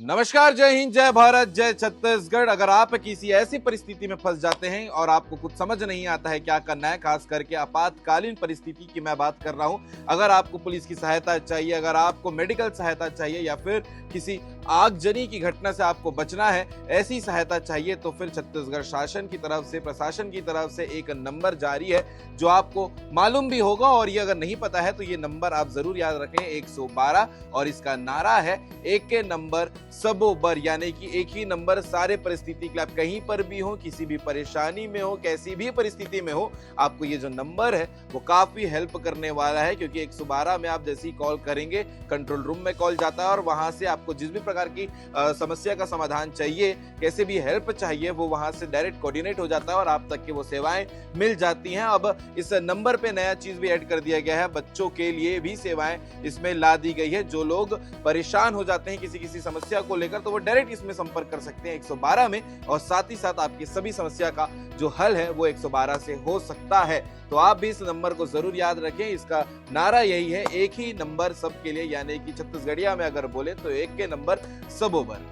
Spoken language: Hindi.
नमस्कार, जय हिंद, जय भारत, जय छत्तीसगढ़। अगर आप किसी ऐसी परिस्थिति में फंस जाते हैं और आपको कुछ समझ नहीं आता है क्या करना है, खास करके आपातकालीन परिस्थिति की मैं बात कर रहा हूं, अगर आपको पुलिस की सहायता चाहिए, अगर आपको मेडिकल सहायता चाहिए या फिर किसी आगजनी की घटना से आपको बचना है, ऐसी सहायता चाहिए, तो फिर छत्तीसगढ़ शासन की तरफ से, प्रशासन की तरफ से एक नंबर जारी है जो आपको मालूम भी होगा। और ये अगर नहीं पता है तो ये नंबर आप जरूर याद रखें, 112। और इसका नारा है एक के नंबर सबोबर, यानी कि एक ही नंबर सारे परिस्थिति के लिए। आप कहीं पर भी हो, किसी भी परेशानी में हो, कैसी भी परिस्थिति में हो, आपको ये जो नंबर है वो काफी हेल्प करने वाला है। क्योंकि 112 में आप जैसे ही कॉल करेंगे, कंट्रोल रूम में कॉल जाता है और वहां से आपको जिस भी प्रकार की समस्या का समाधान चाहिए, कैसे भी हेल्प चाहिए, वो वहां से डायरेक्ट कोऑर्डिनेट हो जाता है और आप तक की वो सेवाएं मिल जाती हैं। अब इस नंबर पे नया चीज भी ऐड कर दिया गया है, बच्चों के लिए भी सेवाएं इसमें ला दी गई है। जो लोग परेशान हो जाते हैं किसी समस्या को लेकर, तो वो डायरेक्ट इसमें संपर्क कर सकते हैं 112 में, और साथ ही साथ आपकी सभी समस्या का जो हल है वो 112 से हो सकता है। तो आप भी इस नंबर को जरूर याद रखें। इसका नारा यही है, एक ही नंबर सबके लिए, यानी कि छत्तीसगढ़िया में अगर बोले तो एक के नंबर सबोबर।